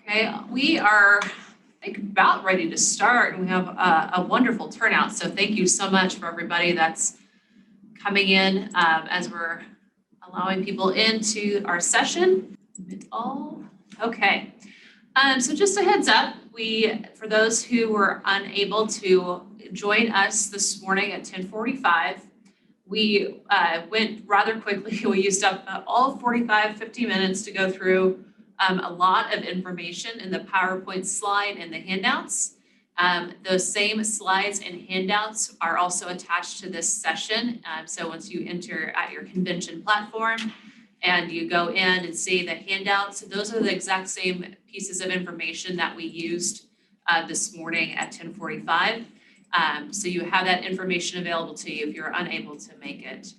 Okay, we are, I think, about ready to start, and we have a wonderful turnout. So thank you so much for everybody that's coming in as we're allowing people into our session. Okay. So just a heads up, for those who were unable to join us this morning at 10:45, we went rather quickly. We used up all 50 minutes to go through a lot of information in the PowerPoint slide and the handouts. Those same slides and handouts are also attached to this session. So once you enter at your convention platform and you go in and see the handouts, those are the exact same pieces of information that we used this morning at 10:45. So you have that information available to you if you're unable to make it.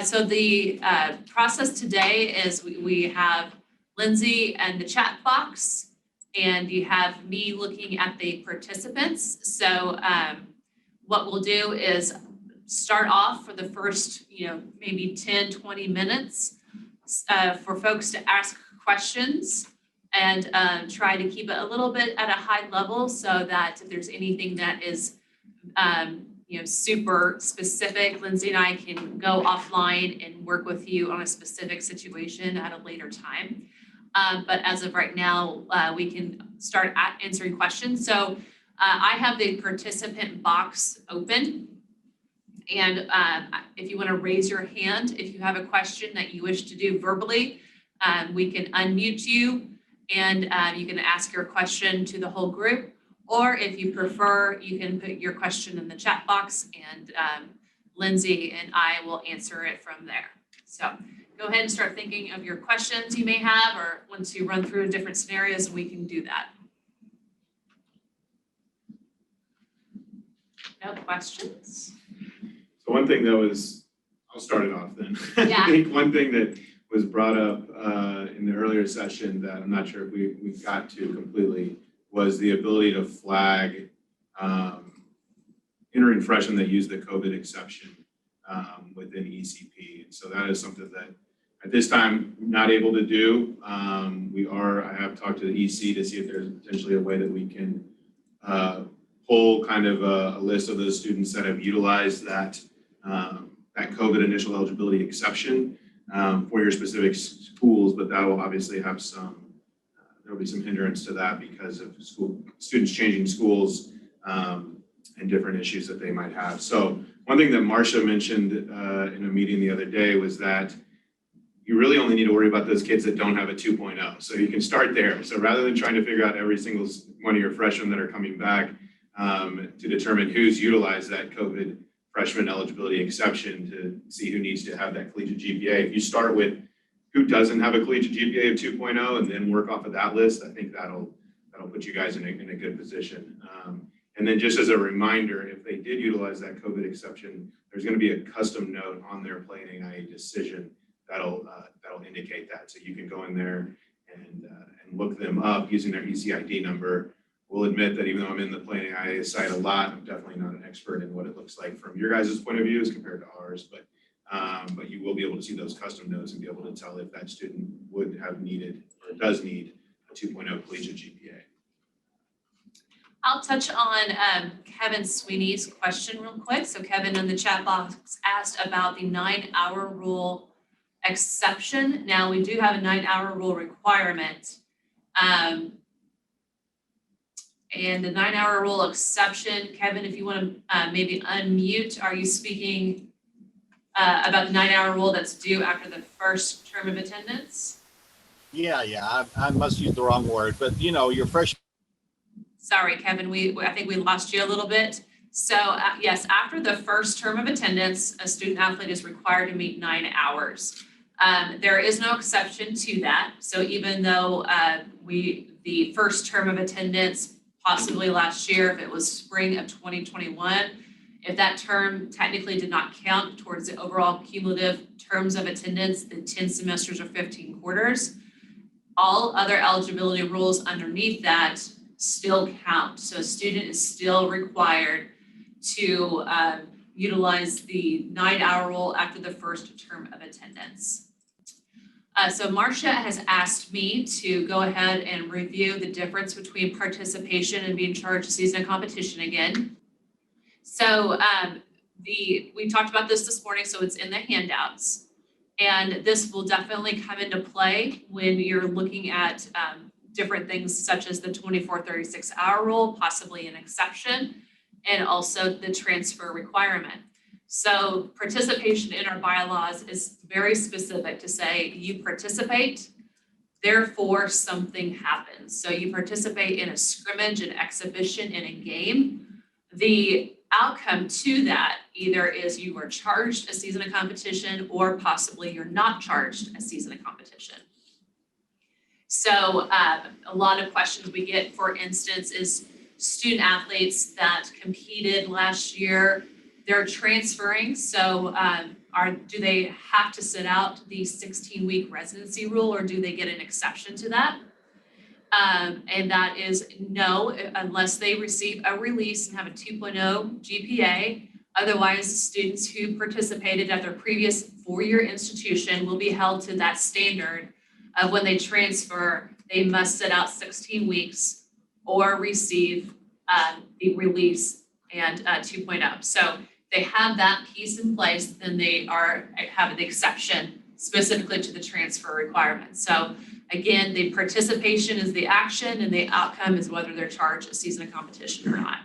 So the process today is we have Lindsay and the chat box, and you have me looking at the participants. So what we'll do is start off for the first, maybe 10, 20 minutes for folks to ask questions and try to keep it a little bit at a high level so that if there's anything that is super specific, Lindsay and I can go offline and work with you on a specific situation at a later time. But as of right now, we can start answering questions. So I have the participant box open. And if you want to raise your hand, if you have a question that you wish to do verbally, we can unmute you and you can ask your question to the whole group. Or if you prefer, you can put your question in the chat box and Lindsay and I will answer it from there. So go ahead and start thinking of your questions you may have, or once you run through different scenarios, we can do that. No questions? So one thing that was, I'll start it off then. Yeah. I think one thing that was brought up in the earlier session that I'm not sure if we got to completely was the ability to flag entering freshmen that use the COVID exception within ECP. And so that is something that at this time not able to do. I have talked to the EC to see if there's potentially a way that we can pull kind of a list of those students that have utilized that COVID initial eligibility exception for your specific schools, but that will obviously have there'll be some hindrance to that because of students changing schools and different issues that they might have. So one thing that Marcia mentioned in a meeting the other day was that you really only need to worry about those kids that don't have a 2.0. So you can start there. So rather than trying to figure out every single one of your freshmen that are coming back to determine who's utilized that COVID freshman eligibility exception to see who needs to have that collegiate GPA, if you start with who doesn't have a collegiate GPA of 2.0 and then work off of that list, I think that'll put you guys in a good position. And then just as a reminder, if they did utilize that COVID exception, there's going to be a custom note on their Play NAIA decision that'll indicate that. So you can go in there and look them up using their ECID number. We'll admit that even though I'm in the Play NAIA site a lot, I'm definitely not an expert in what it looks like from your guys' point of view as compared to ours. But you will be able to see those custom notes and be able to tell if that student would have needed or does need a 2.0 collegiate GPA. I'll touch on Kevin Sweeney's question real quick. So Kevin in the chat box asked about the 9-hour rule exception. Now we do have a 9-hour rule requirement. And the 9-hour rule exception, Kevin, if you want to maybe unmute, are you speaking about the 9-hour rule that's due after the first term of attendance? Yeah, I must use the wrong word, but your freshman. Sorry, Kevin, I think we lost you a little bit. So yes, after the first term of attendance, a student athlete is required to meet 9 hours. There is no exception to that. So even though the first term of attendance, possibly last year, if it was spring of 2021, if that term technically did not count towards the overall cumulative terms of attendance, the 10 semesters or 15 quarters, all other eligibility rules underneath that still count. So a student is still required to utilize the 9-hour rule after the first term of attendance. So Marcia has asked me to go ahead and review the difference between participation and being charged a season of competition again. So we talked about this morning, so it's in the handouts. And this will definitely come into play when you're looking at different things such as the 24-36-hour rule, possibly an exception, and also the transfer requirement. So participation in our bylaws is very specific to say you participate, therefore something happens. So you participate in a scrimmage, an exhibition, in a game. The outcome to that either is you are charged a season of competition or possibly you're not charged a season of competition. So a lot of questions we get, for instance, is student athletes that competed last year, they're transferring. So do they have to sit out the 16-week residency rule, or do they get an exception to that? And that is no, unless they receive a release and have a 2.0 GPA. Otherwise, students who participated at their previous four-year institution will be held to that standard of when they transfer, they must sit out 16 weeks or receive the release and 2.0. So they have that piece in place, then they have the exception specifically to the transfer requirement. So again, the participation is the action and the outcome is whether they're charged a season of competition or not.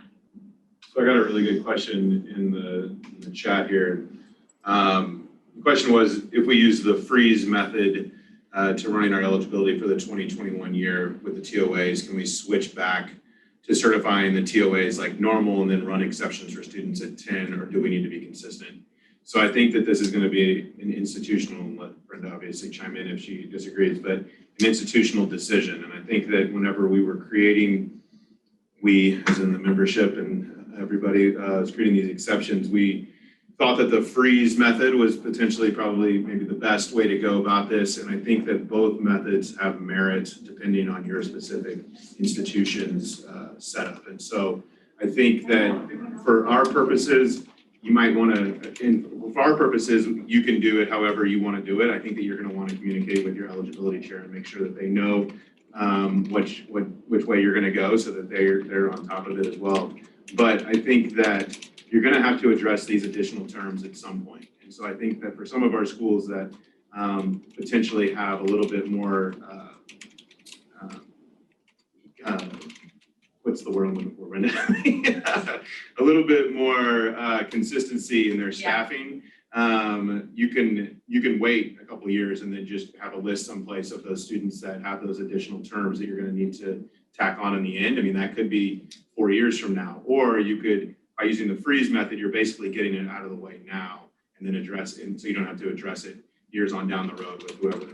So I got a really good question in the chat here. The question was, if we use the freeze method to running our eligibility for the 2021 year with the TOAs, can we switch back to certifying the TOAs like normal and then run exceptions for students at 10, or do we need to be consistent? So I think that this is going to be an institutional, and let Brenda obviously chime in if she disagrees, but an institutional decision. And I think that whenever we were creating, we as in the membership and everybody was creating these exceptions, we thought that the freeze method was potentially probably maybe the best way to go about this. And I think that both methods have merit depending on your specific institution's setup. And so I think that for our purposes, you might want to, for our purposes, you can do it however you want to do it. I think that you're going to want to communicate with your eligibility chair and make sure that they know which way you're going to go, so that they're on top of it as well. But I think that you're going to have to address these additional terms at some point. And so I think that for some of our schools that potentially have a little bit more, what's the word I'm looking for, Brenda? A little bit more consistency in their staffing. You can wait a couple of years and then just have a list someplace of those students that have those additional terms that you're going to need to tack on in the end. I mean, that could be 4 years from now, or you could, by using the freeze method, you're basically getting it out of the way now and then address it, and so you don't have to address it years on down the road with whoever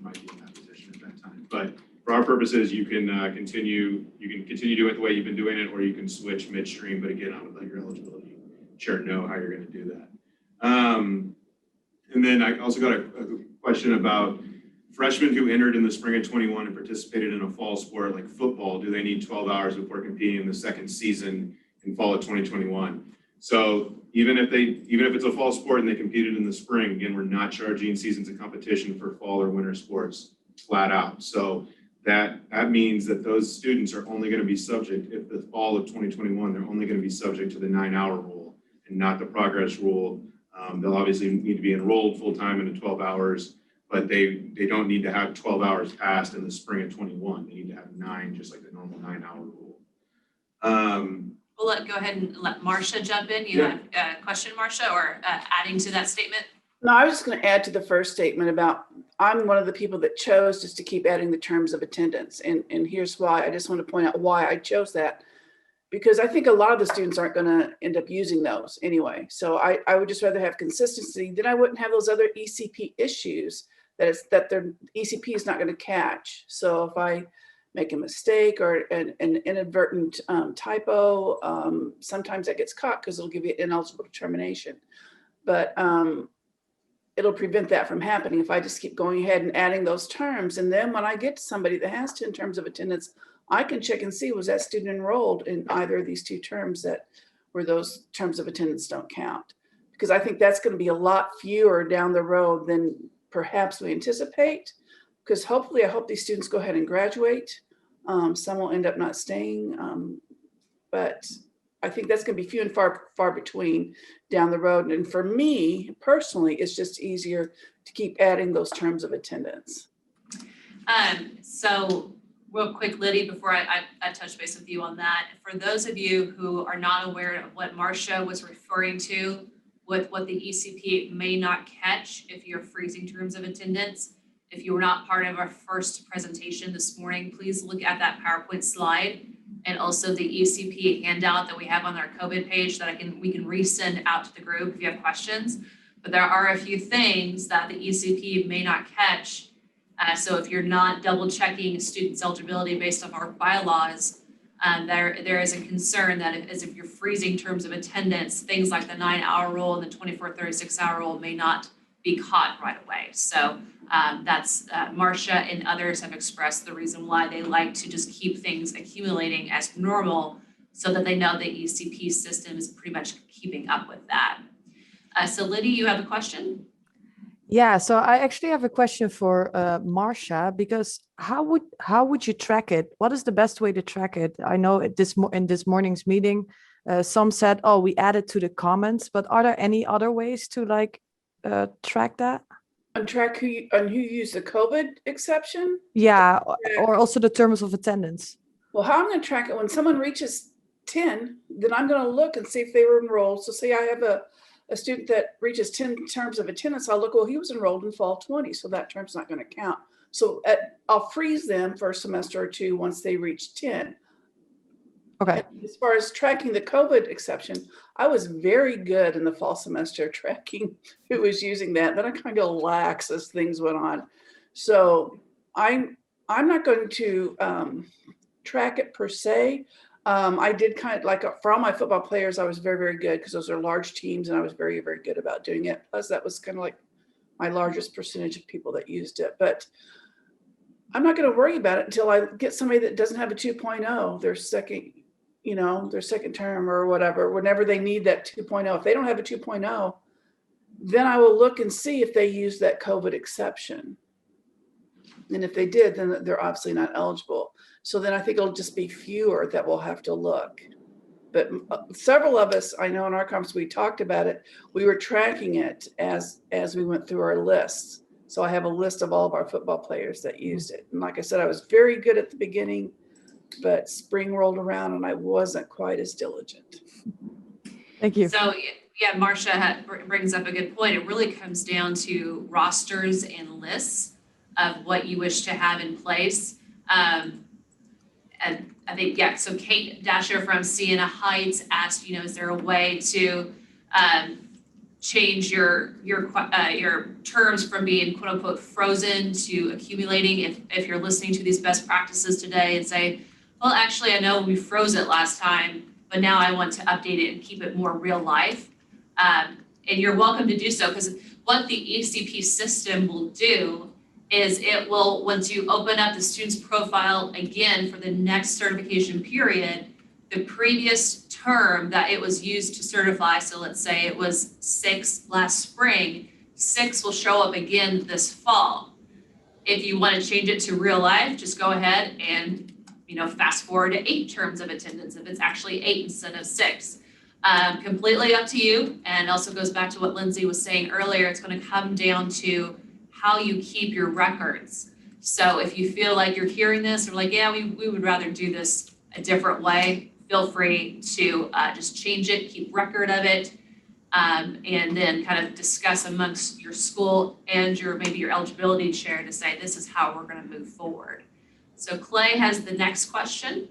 might be in that position at that time. But for our purposes, you can continue doing it the way you've been doing it, or you can switch midstream. But again, I would let your eligibility chair know how you're going to do that. And then I also got a question about freshmen who entered in the spring of 21 and participated in a fall sport like football. Do they need 12 hours before competing in the second season in fall of 2021? So even if it's a fall sport and they competed in the spring, again, we're not charging seasons of competition for fall or winter sports flat out. So that means that those students are only going to be subject, if the fall of 2021, they're only going to be subject to the 9-hour rule and not the progress rule. They'll obviously need to be enrolled full-time into 12 hours, but they don't need to have 12 hours passed in the spring of 21. They need to have 9, just like the normal 9-hour rule. We'll go ahead and let Marcia jump in. You have a question, Marcia, or adding to that statement? No, I was just going to add to the first statement about, I'm one of the people that chose just to keep adding the terms of attendance. And here's why. I just want to point out why I chose that, because I think a lot of the students aren't going to end up using those anyway. So I would just rather have consistency. Then I wouldn't have those other ECP issues that their ECP is not going to catch. So if I make a mistake or an inadvertent typo, sometimes that gets caught because it'll give you ineligible determination. But it'll prevent that from happening if I just keep going ahead and adding those terms. And then when I get to somebody that has 10 terms of attendance, I can check and see, was that student enrolled in either of these 2 terms that where those terms of attendance don't count? Because I think that's going to be a lot fewer down the road than perhaps we anticipate. because hopefully I hope these students go ahead and graduate. Some will end up not staying, but I think that's going to be few and far between down the road. And for me personally, it's just easier to keep adding those terms of attendance. So real quick, Liddy, before I touch base with you on that, for those of you who are not aware of what Marcia was referring to with what the ECP may not catch if you're freezing terms of attendance, if you were not part of our first presentation this morning, please look at that PowerPoint slide and also the ECP handout that we have on our COVID page that we can resend out to the group if you have questions. But there are a few things that the ECP may not catch. So if you're not double checking students' eligibility based on our bylaws, there is a concern that if you're freezing terms of attendance, things like the 9-hour rule and the 24-36-hour rule may not be caught right away. So that's Marcia and others have expressed the reason why they like to just keep things accumulating as normal so that they know the ECP system is pretty much keeping up with that. So Liddy, you have a question? Yeah, so I actually have a question for Marcia, because how would you track it? What is the best way to track it? I know in this morning's meeting, some said, oh, we added to the comments, but are there any other ways to track that? On track who used the COVID exception? Yeah, or also the terms of attendance. Well, how I'm going to track it, when someone reaches 10, then I'm going to look and see if they were enrolled. So say I have a student that reaches 10 terms of attendance, I'll look, well, he was enrolled in fall 20, so that term's not going to count. So I'll freeze them for a semester or two once they reach 10. Okay. And as far as tracking the COVID exception, I was very good in the fall semester tracking who was using that. Then I kind of got lax as things went on. So I'm not going to track it per se. I did kind of for all my football players, I was very, very good because those are large teams and I was very, very good about doing it. Plus that was kind of like my largest percentage of people that used it. But I'm not going to worry about it until I get somebody that doesn't have a 2.0, their second term or whatever, whenever they need that 2.0. If they don't have a 2.0, then I will look and see if they use that COVID exception. And if they did, then they're obviously not eligible. So then I think it'll just be fewer that will have to look. But several of us, I know in our conference, we talked about it. We were tracking it as we went through our lists. So I have a list of all of our football players that used it. And like I said, I was very good at the beginning, but spring rolled around and I wasn't quite as diligent. Thank you. So yeah, Marcia brings up a good point. It really comes down to rosters and lists of what you wish to have in place. And I think, yeah, so Kate Dasher from Siena Heights asked, is there a way to change your terms from being quote unquote frozen to accumulating if you're listening to these best practices today and say, well, actually, I know we froze it last time, but now I want to update it and keep it more real life. And you're welcome to do so, because what the ECP system will do is it will, once you open up the student's profile again for the next certification period, the previous term that it was used to certify, so let's say it was 6 last spring, 6 will show up again this fall. If you want to change it to real life, just go ahead and fast forward to 8 terms of attendance if it's actually 8 instead of 6. Completely up to you, and also goes back to what Lindsay was saying earlier. It's going to come down to how you keep your records. So if you feel like you're hearing this or like, yeah, we would rather do this a different way, feel free to just change it, keep record of it, and then kind of discuss amongst your school and maybe your eligibility chair to say, this is how we're going to move forward. So Clay has the next question.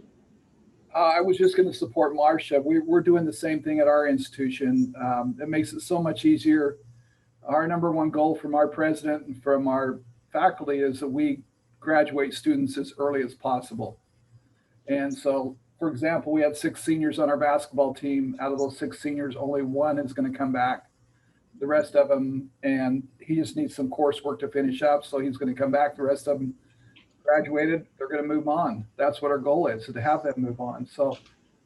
I was just going to support Marcia. We're doing the same thing at our institution. It makes it so much easier. Our number one goal from our president and from our faculty is that we graduate students as early as possible. And so, for example, we had 6 seniors on our basketball team. Out of those 6 seniors, only 1 is going to come back. The rest of them, and he just needs some coursework to finish up, so he's going to come back. The rest of them graduated, they're going to move on. That's what our goal is, to have them move on. So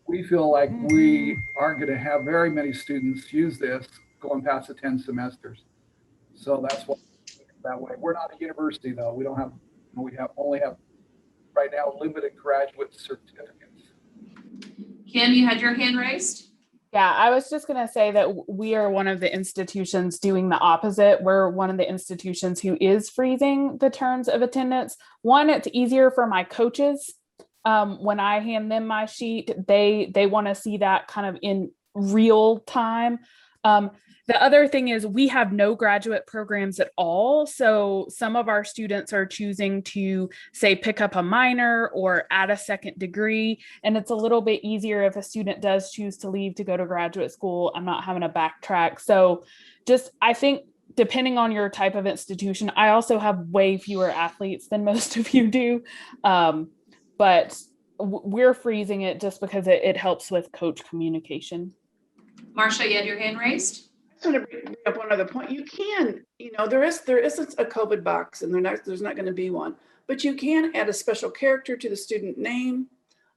we feel like we aren't going to have very many students use this going past the 10 semesters. So that's what that way. We're not a university though. We don't have And we only have right now limited graduate certificates. Kim, you had your hand raised? Yeah, I was just going to say that we are one of the institutions doing the opposite. We're one of the institutions who is freezing the terms of attendance. One, it's easier for my coaches. When I hand them my sheet, they want to see that kind of in real time. The other thing is we have no graduate programs at all. So some of our students are choosing to say pick up a minor or add a second degree. And it's a little bit easier if a student does choose to leave to go to graduate school. I'm not having to backtrack. So just, I think depending on your type of institution, I also have way fewer athletes than most of you do. But we're freezing it just because it helps with coach communication. Marcia, you had your hand raised? I just want to bring up one other point. You can, there isn't a COVID box, and there's not going to be one, but you can add a special character to the student name.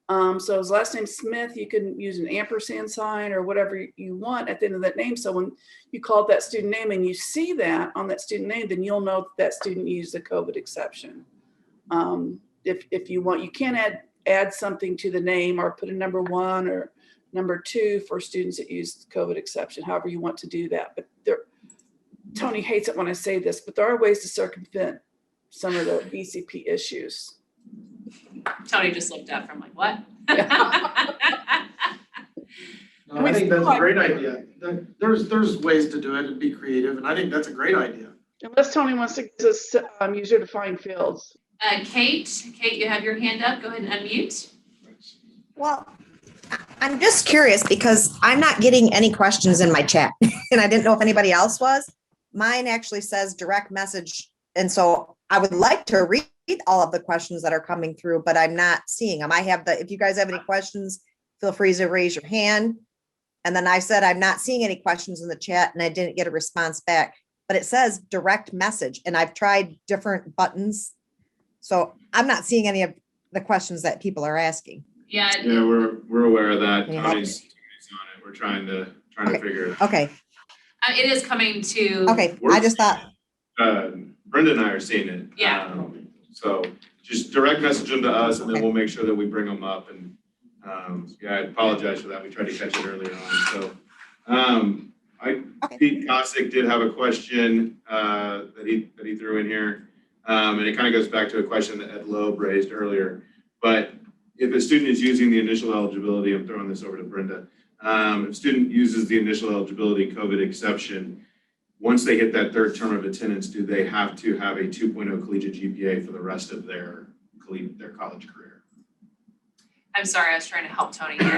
So his last name Smith, you can use an ampersand sign or whatever you want at the end of that name. So when you call that student name and you see that on that student name, then you'll know that student used the COVID exception. If you want, you can add something to the name or put a number 1 or number 2 for students that use COVID exception, however you want to do that. But Tony hates it when I say this, but there are ways to circumvent some of the ECP issues. Tony just looked up from like, what? No, I think that's a great idea. There's ways to do it and be creative, and I think that's a great idea. Unless Tony wants to give us user-defined fields. Kate, you have your hand up. Go ahead and unmute. Well, I'm just curious because I'm not getting any questions in my chat and I didn't know if anybody else was. Mine actually says direct message. And so I would like to read all of the questions that are coming through, but I'm not seeing them. If you guys have any questions, feel free to raise your hand. And then I said, I'm not seeing any questions in the chat and I didn't get a response back, but it says direct message and I've tried different buttons. So I'm not seeing any of the questions that people are asking. Yeah. Yeah, we're aware of that. Can you help Tony's on it. We're trying to figure it out. Okay. It is coming to. Okay. I just thought. Brenda and I are seeing it. Yeah. So just direct message them to us and then we'll make sure that we bring them up. And I apologize for that. We tried to catch it earlier on. So Pete Kosick did have a question that he threw in here. And it kind of goes back to a question that Ed Loeb raised earlier. But if a student is using the initial eligibility, I'm throwing this over to Brenda. If a student uses the initial eligibility COVID exception, once they hit that third term of attendance, do they have to have a 2.0 collegiate GPA for the rest of their college career? I'm sorry, I was trying to help Tony here.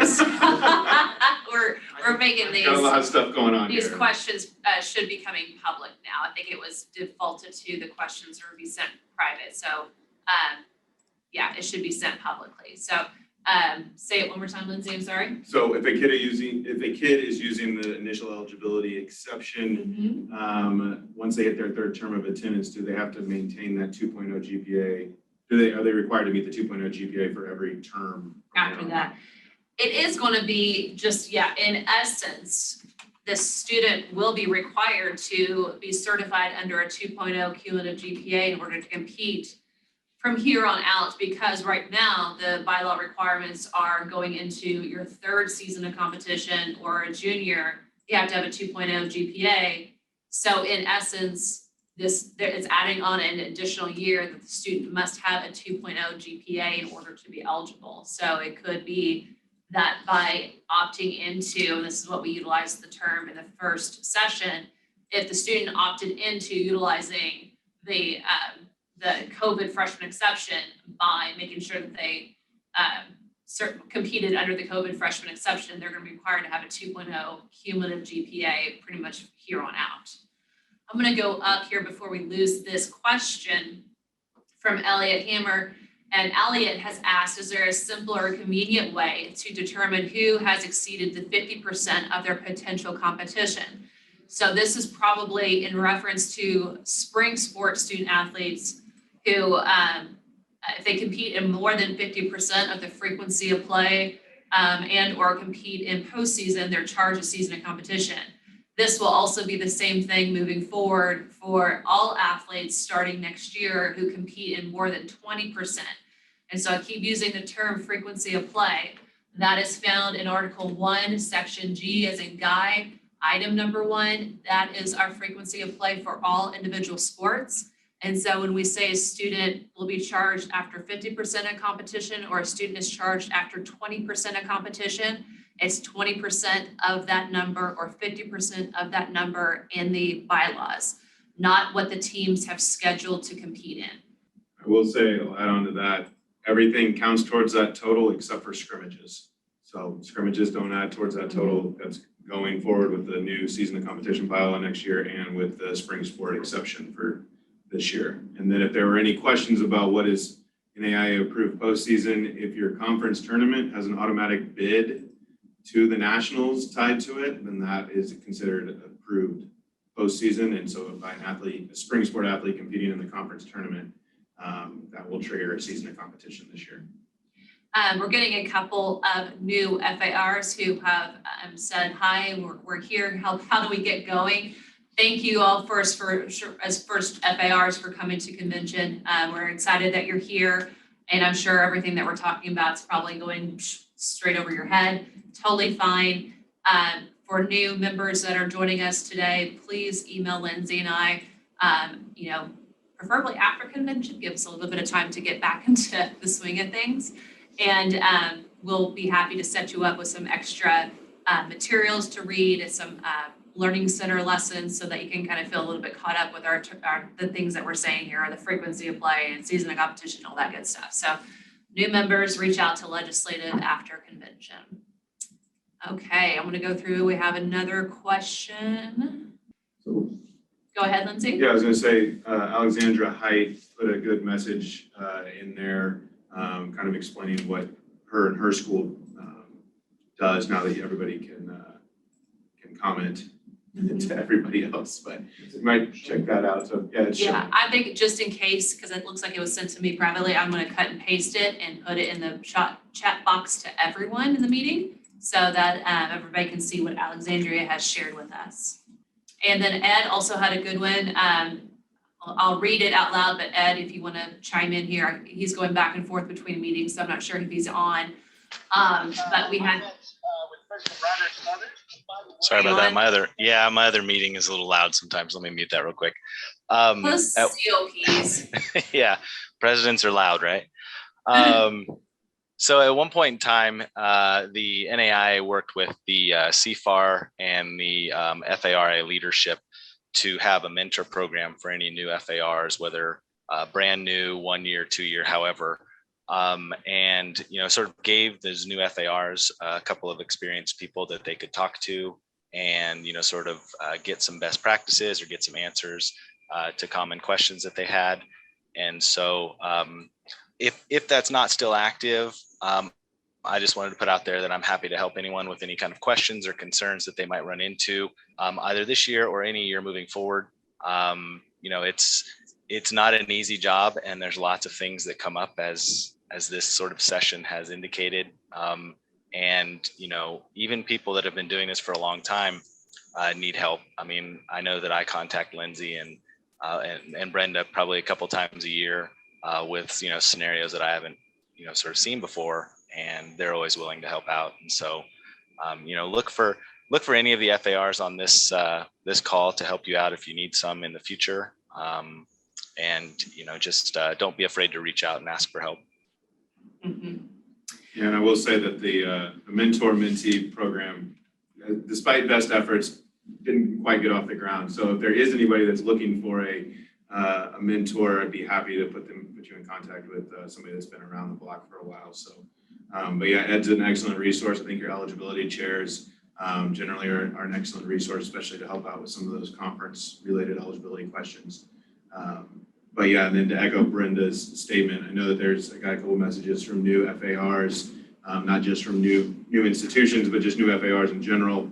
We're making these. Got a lot of stuff going on These here. questions should be coming public now. I think it was defaulted to the questions or be sent private. So yeah, it should be sent publicly. So say it one more time, Lindsay, I'm sorry. So if a kid is using the initial eligibility exception, once they hit their third term of attendance, do they have to maintain that 2.0 GPA? Are they required to meet the 2.0 GPA for every term? After that, it is going to be just, in essence, the student will be required to be certified under a 2.0 cumulative GPA in order to compete from here on out, because right now the bylaw requirements are going into your third season of competition or a junior, you have to have a 2.0 GPA. So in essence, it's adding on an additional year that the student must have a 2.0 GPA in order to be eligible. So it could be that by opting into, and this is what we utilized the term in the first session, if the student opted into utilizing the COVID freshman exception by making sure that they competed under the COVID freshman exception, they're going to be required to have a 2.0 cumulative GPA pretty much here on out. I'm going to go up here before we lose this question from Elliot Hammer. And Elliot has asked, is there a simple or convenient way to determine who has exceeded the 50% of their potential competition? So this is probably in reference to spring sports student athletes who, if they compete in more than 50% of the frequency of play and or compete in postseason, they're charged a season of competition. This will also be the same thing moving forward for all athletes starting next year who compete in more than 20%. And so I keep using the term frequency of play. That is found in Article 1, Section G as in guide, item number 1. That is our frequency of play for all individual sports. And so when we say a student will be charged after 50% of competition or a student is charged after 20% of competition, it's 20% of that number or 50% of that number in the bylaws, not what the teams have scheduled to compete in. I will say, I'll add on to that, everything counts towards that total except for scrimmages. So scrimmages don't add towards that total. That's going forward with the new season of competition bylaw next year and with the spring sport exception for this year. And then if there were any questions about what is NAIA approved postseason, if your conference tournament has an automatic bid to the nationals tied to it, then that is considered approved postseason. And so by an athlete, a spring sport athlete competing in the conference tournament, that will trigger a season of competition this year. We're getting a couple of new FARs who have said, hi, we're here, how do we get going? Thank you all as first FARs for coming to convention. We're excited that you're here, and I'm sure everything that we're talking about is probably going straight over your head. Totally fine. For new members that are joining us today, please email Lindsay and I, preferably after convention, give us a little bit of time to get back into the swing of things. And we'll be happy to set you up with some extra materials to read and some learning center lessons so that you can kind of feel a little bit caught up with the things that we're saying here, the frequency of play and season of competition, all that good stuff. So new members, reach out to legislative after convention. Okay, I'm going to go through. We have another question. So, go ahead, Lindsay. Yeah, I was going to say, Alexandra Height put a good message in there, kind of explaining what her and her school does now that everybody can comment to everybody else, but you might check that out. So yeah, it's yeah, I think just in case, because it looks like it was sent to me privately, I'm going to cut and paste it and put it in the chat box to everyone in the meeting so that everybody can see what Alexandria has shared with us. And then Ed also had a good one. I'll read it out loud, but Ed, if you want to chime in here, he's going back and forth between meetings, so I'm not sure if he's on. But we had. Sorry about that. My other meeting is a little loud sometimes. Let me mute that real quick. Those COPs. Yeah, presidents are loud, right? So at one point in time, the NAIA worked with the CFAR and the FARA leadership to have a mentor program for any new FARs, whether brand new, 1 year, 2 year, however. And sort of gave those new FARs a couple of experienced people that they could talk to and sort of get some best practices or get some answers to common questions that they had. And so if that's not still active, I just wanted to put out there that I'm happy to help anyone with any kind of questions or concerns that they might run into either this year or any year moving forward. It's not an easy job, and there's lots of things that come up as this sort of session has indicated. And even people that have been doing this for a long time need help. I mean, I know that I contact Lindsay and Brenda probably a couple times a year with scenarios that I haven't sort of seen before, and they're always willing to help out. And so look for any of the FARs on this call to help you out if you need some in the future. And just don't be afraid to reach out and ask for help. Mm-hmm. Yeah, and I will say that the mentor-mentee program, despite best efforts, didn't quite get off the ground. So if there is anybody that's looking for a mentor, I'd be happy to put you in contact with somebody that's been around the block for a while. So, but yeah, Ed's an excellent resource. I think your eligibility chairs generally are an excellent resource, especially to help out with some of those conference-related eligibility questions. But yeah, and then to echo Brenda's statement, I know that I got a couple messages from new FARs, not just from new institutions, but just new FARs in general.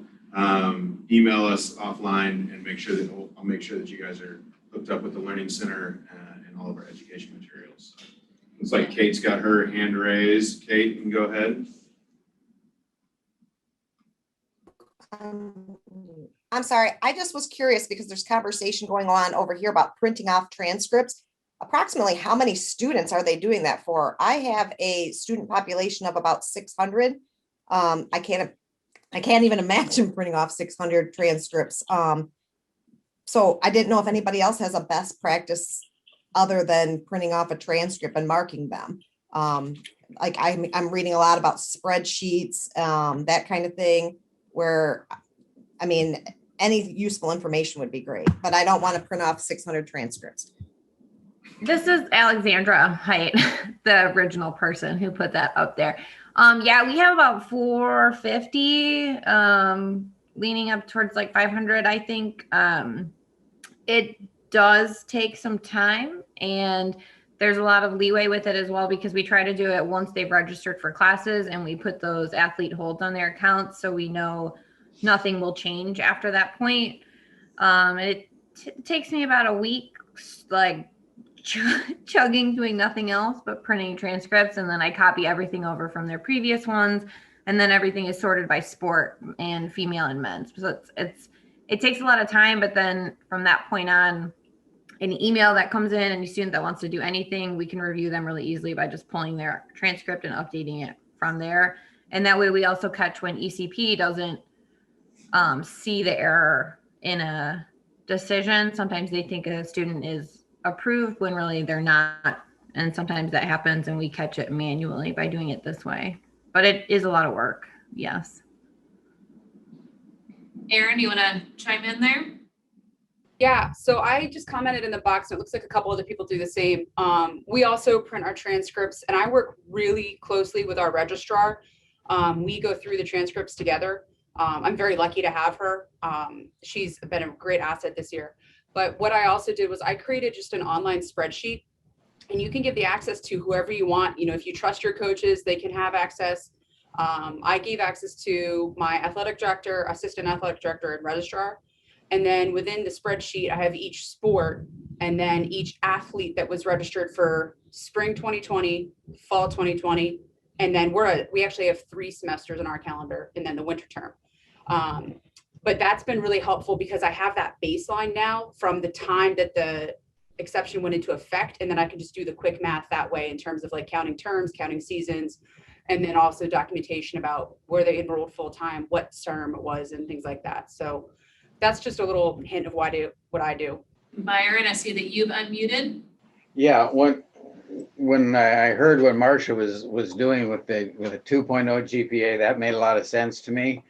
Email us offline and I'll make sure that you guys are hooked up with the Learning Center and all of our education materials. So, looks like Kate's got her hand raised. Kate, you can go ahead. I'm sorry, I just was curious because there's conversation going on over here about printing off transcripts. Approximately how many students are they doing that for? I have a student population of about 600. I can't even imagine printing off 600 transcripts. So I didn't know if anybody else has a best practice other than printing off a transcript and marking them. Like I'm reading a lot about spreadsheets, that kind of thing, where, I mean, any useful information would be great, but I don't want to print off 600 transcripts. This is Alexandra Height, the original person who put that up there. Yeah, we have about 450, leaning up towards like 500, I think. It does take some time, and there's a lot of leeway with it as well, because we try to do it once they've registered for classes and we put those athlete holds on their accounts, so we know nothing will change after that point. It takes me about a week, like chugging, doing nothing else but printing transcripts, and then I copy everything over from their previous ones, and then everything is sorted by sport and female and men's. So it takes a lot of time, but then from that point on, an email that comes in, any student that wants to do anything, we can review them really easily by just pulling their transcript and updating it from there. And that way we also catch when ECP doesn't see the error in a decision. Sometimes they think a student is approved when really they're not. And sometimes that happens and we catch it manually by doing it this way. But it is a lot of work, yes. Erin, you want to chime in there? Yeah, so I just commented in the box, and it looks like a couple other people do the same. We also print our transcripts, and I work really closely with our registrar. We go through the transcripts together. I'm very lucky to have her. She's been a great asset this year. But what I also did was I created just an online spreadsheet, and you can give the access to whoever you want. You know, if you trust your coaches, they can have access. I gave access to my athletic director, assistant athletic director, and registrar. And then within the spreadsheet, I have each sport and then each athlete that was registered for spring 2020, fall 2020. And then we actually have 3 semesters in our calendar and then the winter term. But that's been really helpful because I have that baseline now from the time that the exception went into effect. And then I can just do the quick math that way in terms of like counting terms, counting seasons, and then also documentation about where they enrolled full time, what term it was, and things like that. So that's just a little hint of what I do. Byron, I see that you've unmuted. Yeah, when I heard what Marcia was doing with a 2.0 GPA, that made a lot of sense to me.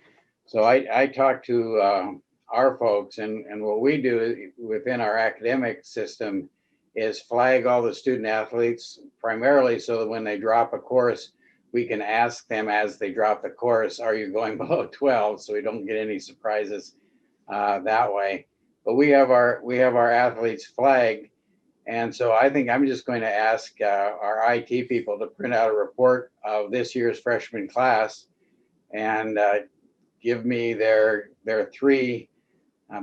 So I talked to our folks, and what we do within our academic system is flag all the student athletes, primarily so that when they drop a course, we can ask them as they drop the course, are you going below 12? So we don't get any surprises that way. But we have our athletes flagged. And so I think I'm just going to ask our IT people to print out a report of this year's freshman class and give me their 3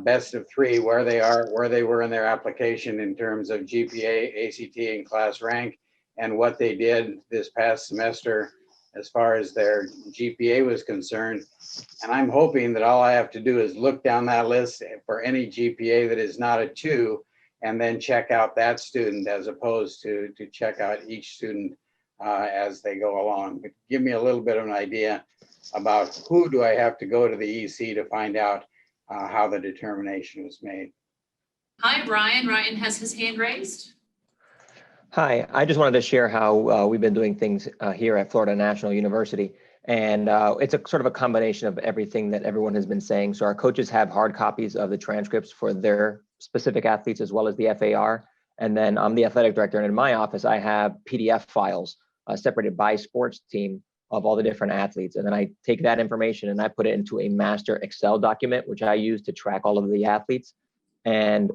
best of 3, where they were in their application in terms of GPA, ACT, and class rank, and what they did this past semester as far as their GPA was concerned. And I'm hoping that all I have to do is look down that list for any GPA that is not a 2, and then check out that student as opposed to check out each student as they go along. But give me a little bit of an idea about who do I have to go to the EC to find out how the determination was made. Hi, Ryan. Ryan has his hand raised. Hi, I just wanted to share how we've been doing things here at Florida National University. And it's a sort of a combination of everything that everyone has been saying. So our coaches have hard copies of the transcripts for their specific athletes as well as the FAR. And then I'm the athletic director, and in my office, I have PDF files separated by sports team of all the different athletes. And then I take that information and I put it into a master Excel document, which I use to track all of the athletes. And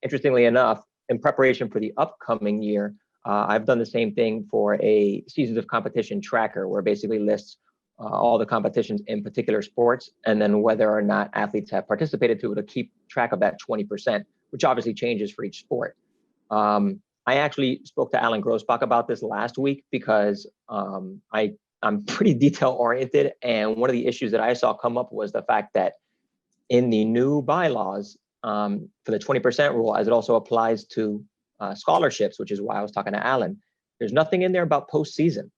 interestingly enough, in preparation for the upcoming year, I've done the same thing for a seasons of competition tracker, where it basically lists all the competitions in particular sports, and then whether or not athletes have participated to keep track of that 20%, which obviously changes for each sport. I actually spoke to Alan Grossbach about this last week because I'm pretty detail oriented, and one of the issues that I saw come up was the fact that in the new bylaws for the 20% rule, as it also applies to scholarships, which is why I was talking to Alan. There's nothing in there about postseason.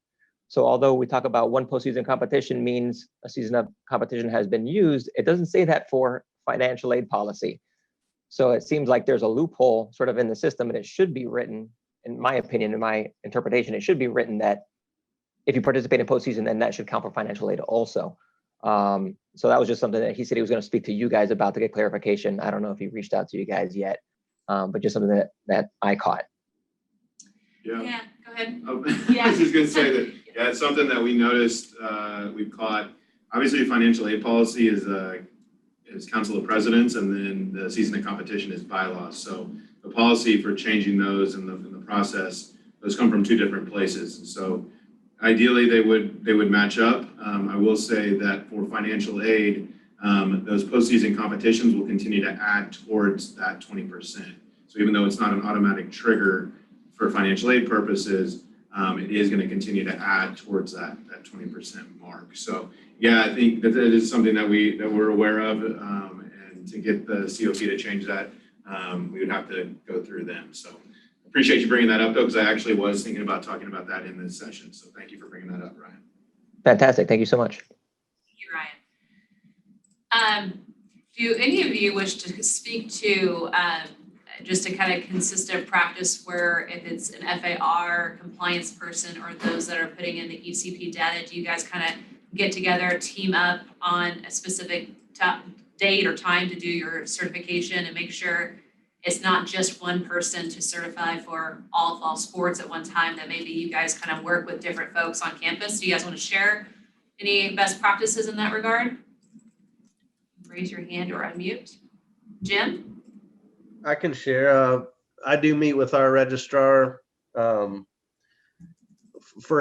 So although we talk about one postseason competition means a season of competition has been used, it doesn't say that for financial aid policy. So it seems like there's a loophole sort of in the system, and it should be written, in my opinion, in my interpretation, it should be written that if you participate in postseason, then that should count for financial aid also. So that was just something that he said he was going to speak to you guys about to get clarification. I don't know if he reached out to you guys yet, but just something that I caught. Yeah, go ahead. I was just gonna say that, yeah, it's something that we noticed, we've caught. Obviously, financial aid policy is Council of Presidents, and then the season of competition is bylaws. So the policy for changing those and the process, those come from two different places. And so ideally, they would match up. I will say that for financial aid, those postseason competitions will continue to add towards that 20%. So even though it's not an automatic trigger for financial aid purposes, it is going to continue to add towards that 20% mark. So yeah, I think that is something that we're aware of, and to get the COP to change that, we would have to go through them. So appreciate you bringing that up, though, because I actually was thinking about talking about that in this session. So thank you for bringing that up, Ryan. Fantastic. Thank you so much. Thank you, Ryan. Do any of you wish to speak to just a kind of consistent practice where if it's an FAR compliance person or those that are putting in the ECP data, do you guys kind of get together, team up on a specific date or time to do your certification and make sure it's not just one person to certify for all fall sports at one time, that maybe you guys kind of work with different folks on campus? Do you guys want to share any best practices in that regard? Raise your hand or unmute. Jim? I can share. I do meet with our registrar for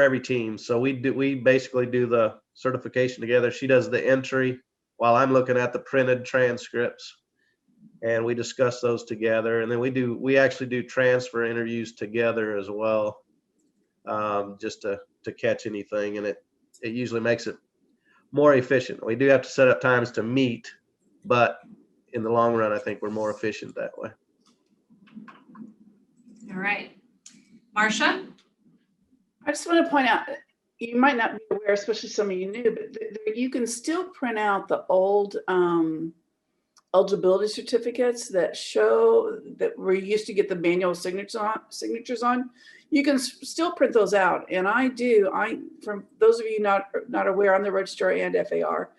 every team. So we basically do the certification together. She does the entry while I'm looking at the printed transcripts, and we discuss those together. And then we actually do transfer interviews together as well, just to catch anything. And it usually makes it more efficient. We do have to set up times to meet, but in the long run, I think we're more efficient that way. All right. Marcia? I just want to point out, you might not be aware, especially some of you new, but you can still print out the old eligibility certificates that show that we used to get the manual signatures on. You can still print those out. And from those of you not aware, I'm the registrar and FAR,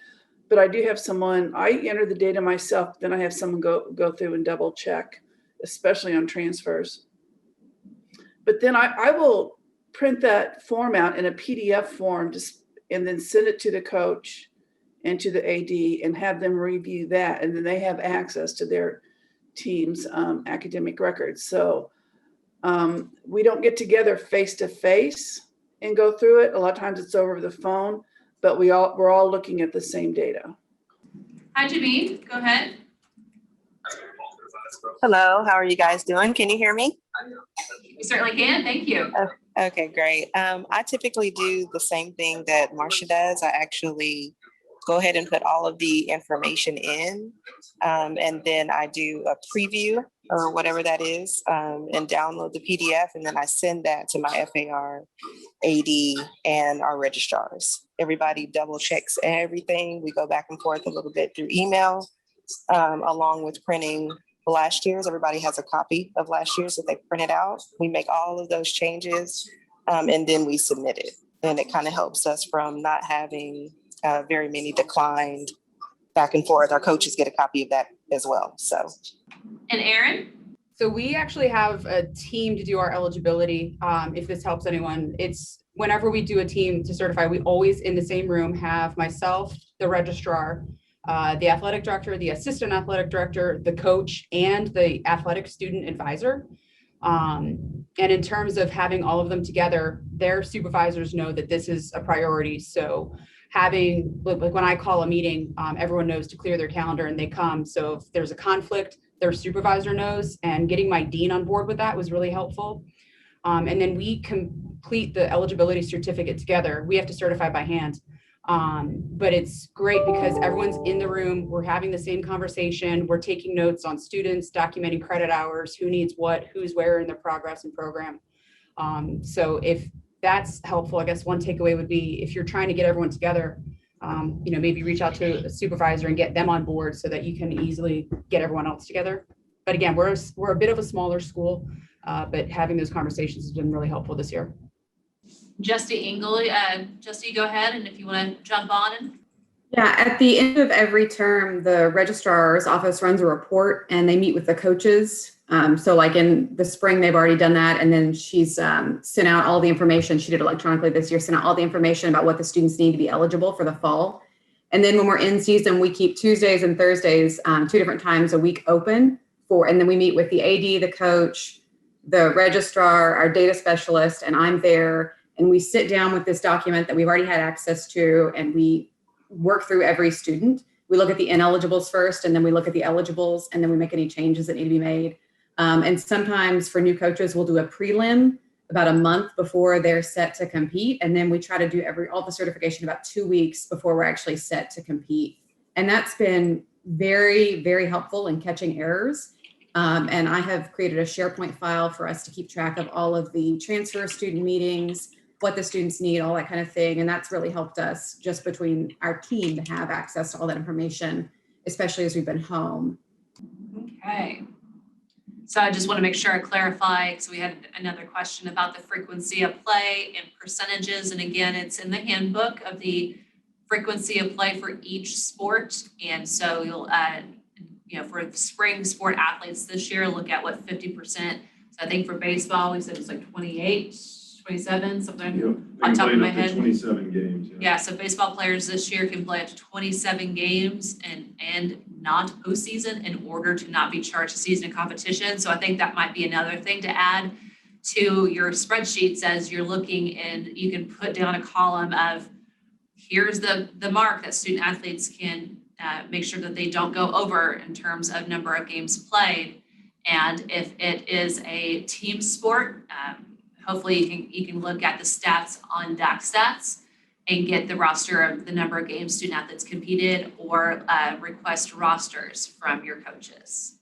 but I do have someone, I enter the data myself, then I have someone go through and double check, especially on transfers. But then I will print that form out in a PDF form and then send it to the coach and to the AD and have them review that. And then they have access to their team's academic records. So we don't get together face to face and go through it. A lot of times it's over the phone, but we're all looking at the same data. Hi, Jameen. Go ahead. Hello, how are you guys doing? Can you hear me? We certainly can. Thank you. Okay, great. I typically do the same thing that Marcia does. I actually go ahead and put all of the information in, and then I do a preview or whatever that is, and download the PDF, and then I send that to my FAR, AD, and our registrars. Everybody double checks everything. We go back and forth a little bit through email, along with printing last year's. Everybody has a copy of last year's that they printed out. We make all of those changes, and then we submit it. And it kind of helps us from not having very many declined back and forth. Our coaches get a copy of that as well. So. And Erin? So we actually have a team to do our eligibility. If this helps anyone, it's whenever we do a team to certify, we always in the same room have myself, the registrar, the athletic director, the assistant athletic director, the coach, and the athletic student advisor. And in terms of having all of them together, their supervisors know that this is a priority. So having, like when I call a meeting, everyone knows to clear their calendar and they come. So if there's a conflict, their supervisor knows, and getting my dean on board with that was really helpful. And then we complete the eligibility certificate together. We have to certify by hand. But it's great because everyone's in the room. We're having the same conversation. We're taking notes on students, documenting credit hours, who needs what, who's where in the progress and program. So if that's helpful, I guess one takeaway would be if you're trying to get everyone together, maybe reach out to a supervisor and get them on board so that you can easily get everyone else together. But again, we're a bit of a smaller school, but having those conversations has been really helpful this year. Justy Engel, Justy, go ahead, and if you want to jump on. Yeah, at the end of every term, the registrar's office runs a report and they meet with the coaches. So like in the spring, they've already done that. And then she's sent out all the information. She did electronically this year, sent out all the information about what the students need to be eligible for the fall. And then when we're in season, we keep Tuesdays and Thursdays, 2 different times a week open and then we meet with the AD, the coach, the registrar, our data specialist, and I'm there. And we sit down with this document that we've already had access to, and we work through every student. We look at the ineligibles first, and then we look at the eligibles, and then we make any changes that need to be made. And sometimes for new coaches, we'll do a prelim about a month before they're set to compete. And then we try to do all the certification about 2 weeks before we're actually set to compete. And that's been very, very helpful in catching errors. And I have created a SharePoint file for us to keep track of all of the transfer student meetings, what the students need, all that kind of thing. And that's really helped us just between our team to have access to all that information, especially as we've been home. Okay. So I just want to make sure I clarify, because we had another question about the frequency of play and percentages. And again, it's in the handbook of the frequency of play for each sport. And so you'll, for the spring sport athletes this year, look at what 50%. So I think for baseball, we said it's like 28, 27, something on top of my head. 27 games. Yeah, so baseball players this year can play up to 27 games and not postseason in order to not be charged a season of competition. So I think that might be another thing to add to your spreadsheets as you're looking, and you can put down a column of here's the mark that student athletes can make sure that they don't go over in terms of number of games played. And if it is a team sport, hopefully you can look at the stats on DAC stats and get the roster of the number of games student athletes competed, or request rosters from your coaches.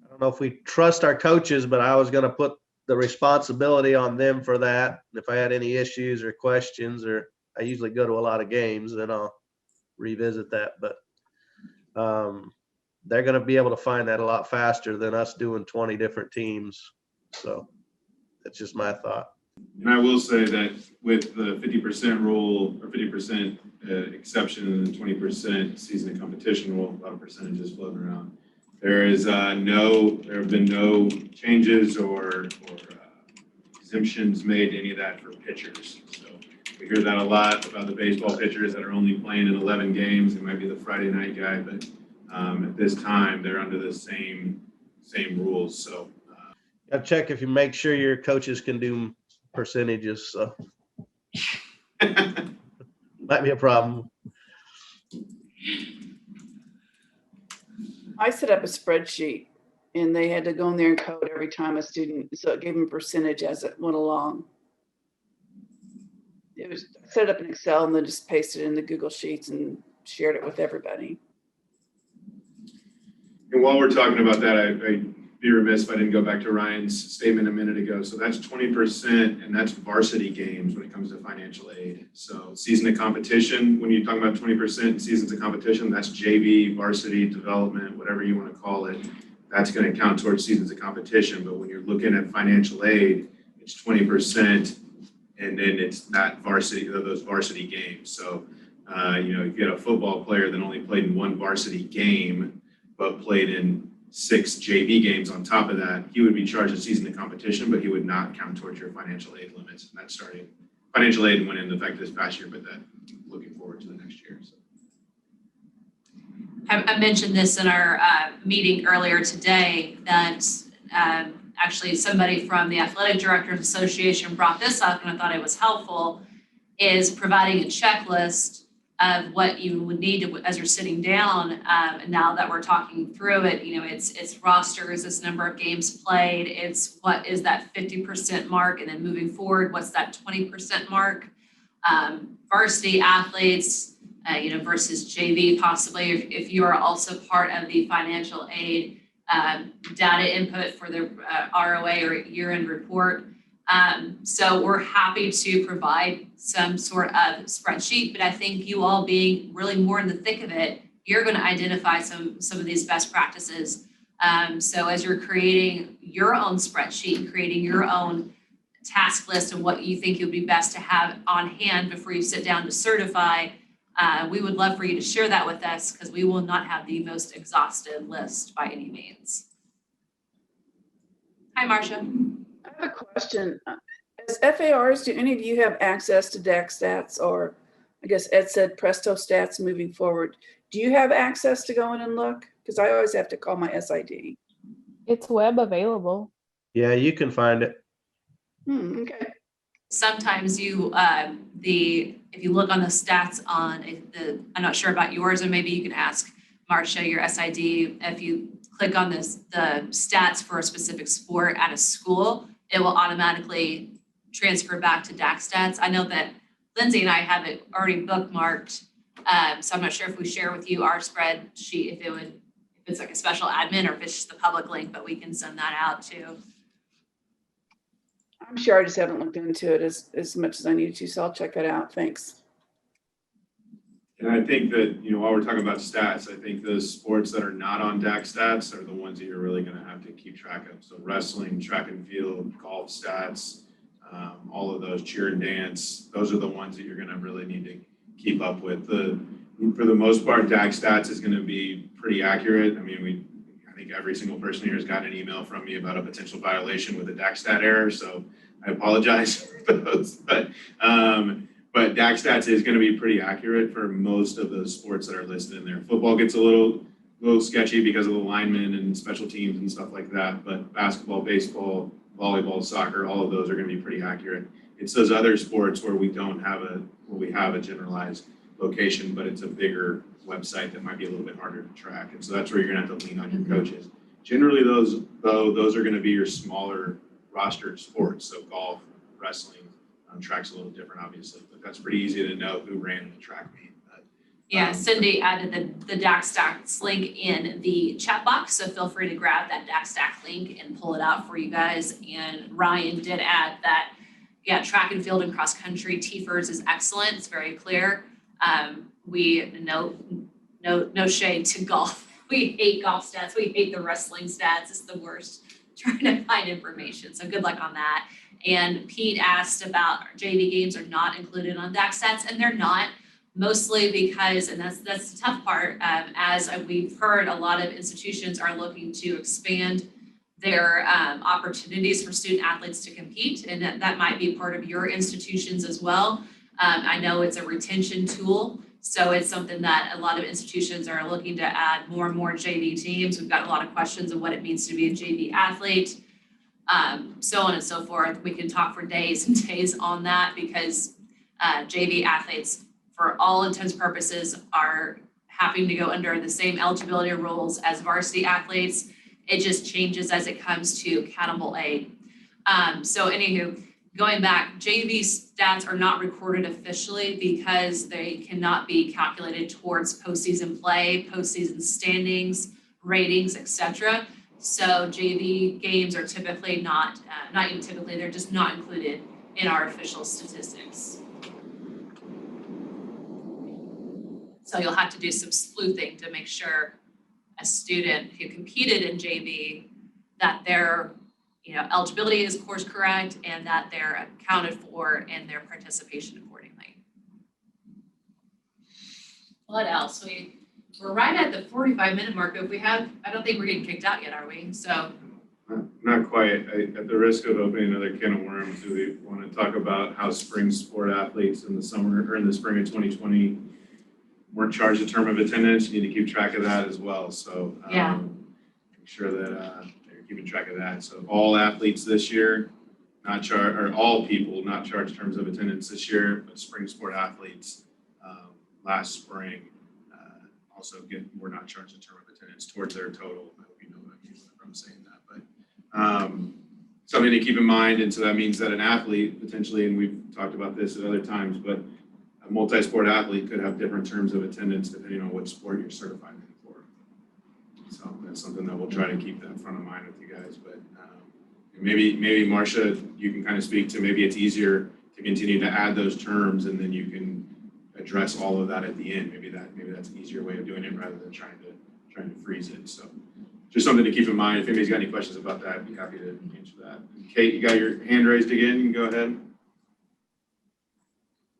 I don't know if we trust our coaches, but I was going to put the responsibility on them for that. If I had any issues or questions, or I usually go to a lot of games, then I'll revisit that. But they're going to be able to find that a lot faster than us doing 20 different teams. So that's just my thought. And I will say that with the 50% rule or 50% exception and the 20% season of competition rule, a lot of percentages floating around. There have been no changes or exemptions made to any of that for pitchers. So we hear that a lot about the baseball pitchers that are only playing in 11 games. It might be the Friday night guy, but at this time they're under the same rules. So I'll check if you make sure your coaches can do percentages. So might be a problem. I set up a spreadsheet and they had to go in there and code every time a student, so it gave them a percentage as it went along. It was set up in Excel and then just pasted it in the Google Sheets and shared it with everybody. And while we're talking about that, I'd be remiss if I didn't go back to Ryan's statement a minute ago. So that's 20%, and that's varsity games when it comes to financial aid. So season of competition, when you're talking about 20% seasons of competition, that's JV, varsity, development, whatever you want to call it. That's going to count towards seasons of competition. But when you're looking at financial aid, it's 20%, and then it's that varsity, those varsity games. So, if you get a football player that only played in one varsity game, but played in 6 JV games on top of that, he would be charged a season of competition, but he would not count towards your financial aid limits. And that's starting, financial aid went into effect this past year, but that looking forward to the next year. So. I mentioned this in our meeting earlier today that actually somebody from the Athletic Directors Association brought this up, and I thought it was helpful, is providing a checklist of what you would need to, as you're sitting down. Now that we're talking through it, it's rosters, it's number of games played, it's what is that 50% mark, and then moving forward, what's that 20% mark? varsity athletes, versus JV possibly, if you are also part of the financial aid data input for the ROA or year-end report. So we're happy to provide some sort of spreadsheet, but I think you all being really more in the thick of it, you're going to identify some of these best practices. So as you're creating your own spreadsheet, creating your own task list of what you think would be best to have on hand before you sit down to certify, we would love for you to share that with us, because we will not have the most exhaustive list by any means. Hi, Marcia. I have a question. As FARs, do any of you have access to DAC stats, or I guess Ed said Presto stats moving forward? Do you have access to go in and look? Because I always have to call my SID. It's web available. Yeah, you can find it. Okay. Sometimes you, if you look on the stats on I'm not sure about yours, and maybe you can ask Marcia, your SID, if you click on the stats for a specific sport at a school, it will automatically transfer back to DAC stats. I know that Lindsay and I have it already bookmarked, so I'm not sure if we share with you our spreadsheet, if it's like a special admin or if it's just the public link, but we can send that out too. I'm sure I just haven't looked into it as much as I needed to, so I'll check that out. Thanks. And I think that, while we're talking about stats, I think those sports that are not on DAC stats are the ones that you're really going to have to keep track of. So wrestling, track and field, golf stats, all of those, cheer and dance, those are the ones that you're going to really need to keep up with. For the most part, DAC stats is going to be pretty accurate. I mean, I think every single person here has gotten an email from me about a potential violation with a DAC stat error, so I apologize for those. But DAC stats is going to be pretty accurate for most of those sports that are listed in there. Football gets a little sketchy because of the linemen and special teams and stuff like that, but basketball, baseball, volleyball, soccer, all of those are going to be pretty accurate. It's those other sports where we have a generalized location, but it's a bigger website that might be a little bit harder to track. And so that's where you're going to have to lean on your coaches. Generally, those are going to be your smaller rostered sports. So golf, wrestling, track's a little different, obviously, but that's pretty easy to know who ran in a track meet. Yeah, Cindy added the DAC stats link in the chat box, so feel free to grab that DAC stat link and pull it out for you guys. And Ryan did add that, yeah, track and field and cross country TFERS is excellent. It's very clear. We no shade to golf. We hate golf stats. We hate the wrestling stats. It's the worst trying to find information. So good luck on that. And Pete asked about JV games are not included on DAC stats, and they're not, mostly because, and that's the tough part, as we've heard, a lot of institutions are looking to expand their opportunities for student athletes to compete, and that might be part of your institutions as well. I know it's a retention tool, so it's something that a lot of institutions are looking to add more and more JV teams. We've got a lot of questions of what it means to be a JV athlete, so on and so forth. We can talk for days and days on that, because JV athletes, for all intents and purposes, are having to go under the same eligibility rules as varsity athletes. It just changes as it comes to accountable aid. So anywho, going back, JV stats are not recorded officially because they cannot be calculated towards postseason play, postseason standings, ratings, etc. So JV games are typically not even typically, they're just not included in our official statistics. So you'll have to do some sleuthing to make sure a student who competed in JV that their eligibility is course correct and that they're accounted for in their participation accordingly. What else? We're right at the 45-minute mark. If we have, I don't think we're getting kicked out yet, are we? So not quite. At the risk of opening another can of worms, do we want to talk about how spring sport athletes in the summer or in the spring of 2020 weren't charged a term of attendance? You need to keep track of that as well. So make sure that you're keeping track of that. So all athletes this year not charged, or all people not charged terms of attendance this year, but spring sport athletes last spring also were not charged a term of attendance towards their total. I hope you know what I mean when I'm saying that. But something to keep in mind, and so that means that an athlete potentially, and we've talked about this at other times, but a multi-sport athlete could have different terms of attendance depending on what sport you're certified in for. So that's something that we'll try to keep that front of mind with you guys. But maybe Marcia, you can kind of speak to maybe it's easier to continue to add those terms and then you can address all of that at the end. Maybe that's an easier way of doing it rather than trying to freeze it. So just something to keep in mind. If anybody's got any questions about that, I'd be happy to answer that. Kate, you got your hand raised again. You can go ahead.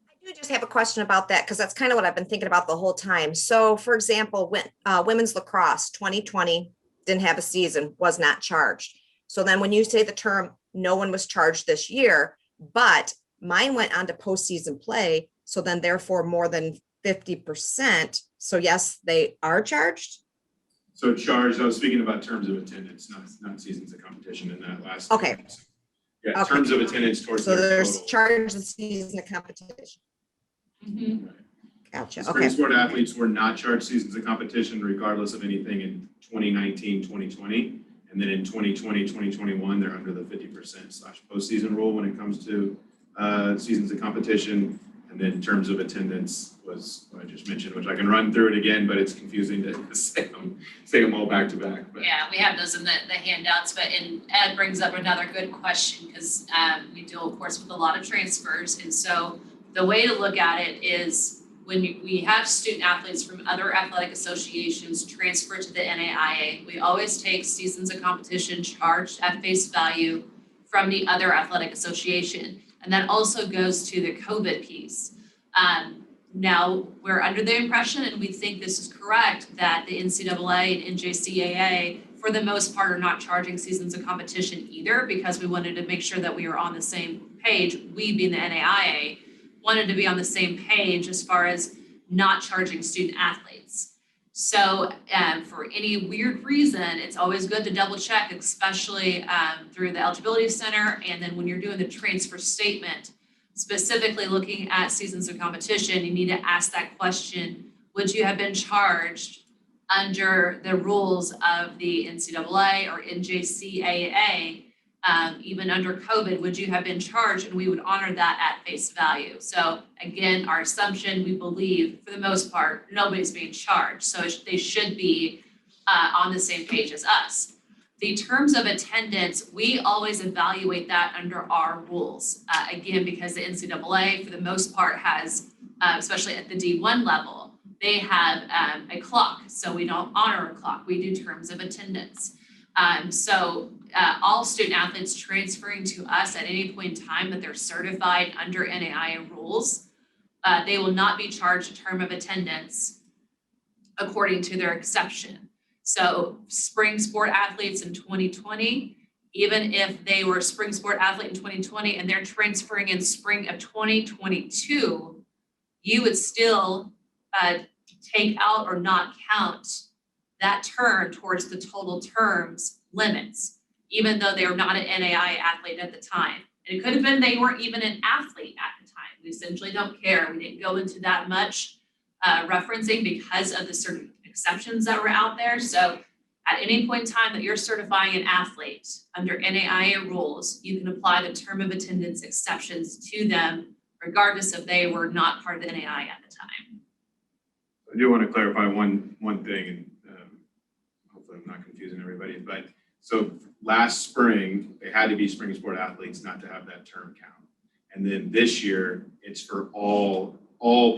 I do just have a question about that because that's kind of what I've been thinking about the whole time. So for example, when women's lacrosse 2020 didn't have a season, was not charged. So then when you say the term, no one was charged this year, but mine went on to postseason play. So then therefore more than 50%. So yes, they are charged. So charged, I was speaking about terms of attendance, not seasons of competition in that last. Okay. Yeah, Okay. terms of attendance towards So their there's total. charged the season of competition. Mm-hmm. Gotcha. Spring Okay. sport athletes were not charged seasons of competition regardless of anything in 2019, 2020. And then in 2020, 2021, they're under the 50% / postseason rule when it comes to seasons of competition. And then terms of attendance was what I just mentioned, which I can run through it again, but it's confusing to say them all back to back. But Yeah, we have those in the handouts, and Ed brings up another good question because we deal, of course, with a lot of transfers. And so the way to look at it is when we have student athletes from other athletic associations transfer to the NAIA, we always take seasons of competition charged at face value from the other athletic association. And that also goes to the COVID piece. Now, we're under the impression, and we think this is correct, that the NCAA and NJCAA, for the most part, are not charging seasons of competition either, because we wanted to make sure that we were on the same page. We, being the NAIA, wanted to be on the same page as far as not charging student athletes. So for any weird reason, it's always good to double check, especially through the Eligibility Center. And then when you're doing the transfer statement, specifically looking at seasons of competition, you need to ask that question, would you have been charged under the rules of the NCAA or NJCAA, even under COVID, would you have been charged? And we would honor that at face value. So again, our assumption, we believe for the most part, nobody's being charged. So they should be on the same page as us. The terms of attendance, we always evaluate that under our rules. Again, because the NCAA for the most part has, especially at the D1 level, they have a clock. So we don't honor a clock, we do terms of attendance. So all student athletes transferring to us at any point in time that they're certified under NAIA rules, they will not be charged a term of attendance according to their exception. So spring sport athletes in 2020, even if they were a spring sport athlete in 2020 and they're transferring in spring of 2022, you would still take out or not count that term towards the total terms limits, even though they were not an NAIA athlete at the time. And it could have been they weren't even an athlete at the time. We essentially don't care. We didn't go into that much referencing because of the certain exceptions that were out there. So at any point in time that you're certifying an athlete under NAIA rules, you can apply the term of attendance exceptions to them, regardless if they were not part of the NAIA at the time. I do want to clarify one thing, and hopefully I'm not confusing everybody, but so last spring, they had to be spring sport athletes not to have that term count. And then this year, it's for all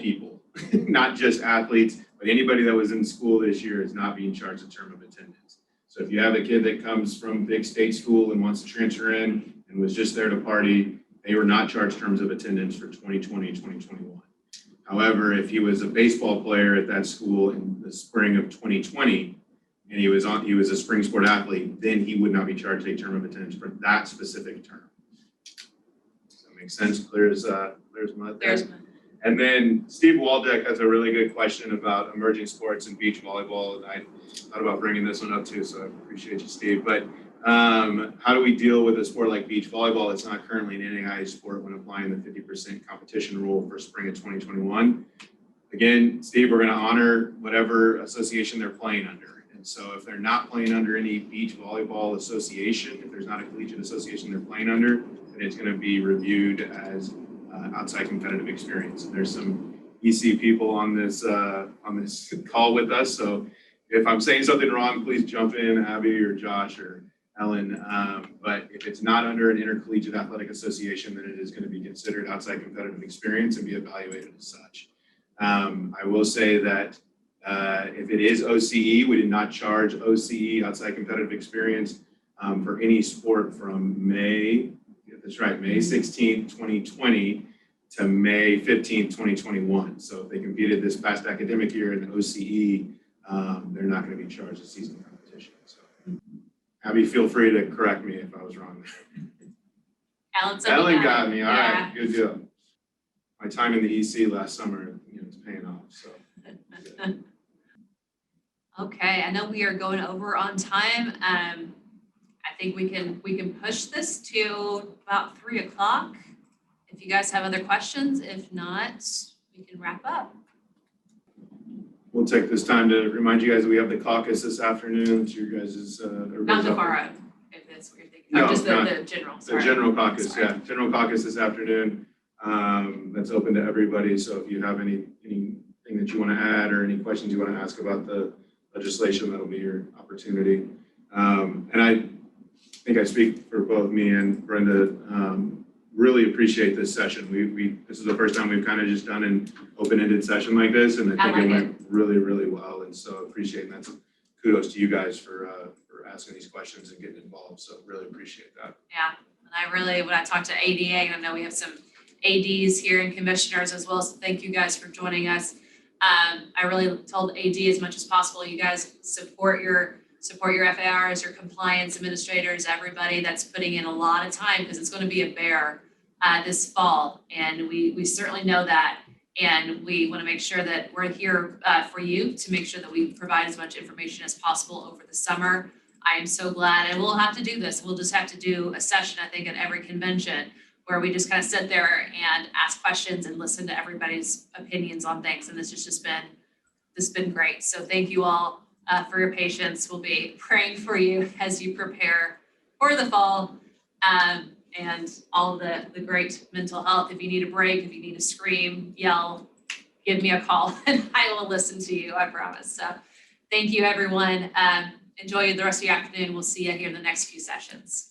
people, not just athletes, but anybody that was in school this year is not being charged a term of attendance. So if you have a kid that comes from big state school and wants to transfer in and was just there to party, they were not charged terms of attendance for 2020 and 2021. However, if he was a baseball player at that school in the spring of 2020, and he was a spring sport athlete, then he would not be charged a term of attendance for that specific term. Does that make sense? Clear as mud there? And then Steve Waldeck has a really good question about emerging sports and beach volleyball. And I thought about bringing this one up too, so I appreciate you, Steve. But how do we deal with a sport like beach volleyball that's not currently an NAIA sport when applying the 50% competition rule for spring of 2021? Again, Steve, we're going to honor whatever association they're playing under. And so if they're not playing under any beach volleyball association, if there's not a collegiate association they're playing under, then it's going to be reviewed as outside competitive experience. And there's some EC people on this call with us. So if I'm saying something wrong, please jump in, Abby or Josh or Ellen. But if it's not under an intercollegiate athletic association, then it is going to be considered outside competitive experience and be evaluated as such. I will say that if it is OCE, we did not charge OCE, outside competitive experience, for any sport from May 16th, 2020 to May 15th, 2021. So if they competed this past academic year in OCE, they're not going to be charged a season competition. So Abby, feel free to correct me if I was wrong. Ellen got me. All right, good deal. My time in the EC last summer, is paying off. So. Okay, I know we are going over on time. I think we can push this to about 3 o'clock. If you guys have other questions, if not, we can wrap up. We'll take this time to remind you guys that we have the caucus this afternoon. It's your guys' Not the far out, if that's what you're thinking. No, Or just not the general. the Sorry. general caucus. Sorry. Yeah, general caucus this afternoon. That's open to everybody. So if you have anything that you want to add or any questions you want to ask about the legislation, that'll be your opportunity. And I think I speak for both me and Brenda. Really appreciate this session. This is the first time we've kind of just done an open-ended session like this, and I think it went really, really well. And so appreciate that. So kudos to you guys for asking these questions and getting involved. So really appreciate that. Yeah, and when I talked to ADA, and I know we have some ADs here and commissioners as well, so thank you guys for joining us. I really told AD as much as possible, you guys support your FARs, your compliance administrators, everybody that's putting in a lot of time, because it's going to be a bear this fall. And we certainly know that. And we want to make sure that we're here for you to make sure that we provide as much information as possible over the summer. I am so glad, and we'll have to do this. We'll just have to do a session, I think, at every convention where we just kind of sit there and ask questions and listen to everybody's opinions on things. And this has just been great. So thank you all for your patience. We'll be praying for you as you prepare for the fall, and all the great mental health. If you need a break, if you need to scream, yell, give me a call and I will listen to you, I promise. So thank you, everyone. Enjoy the rest of your afternoon. We'll see you here in the next few sessions.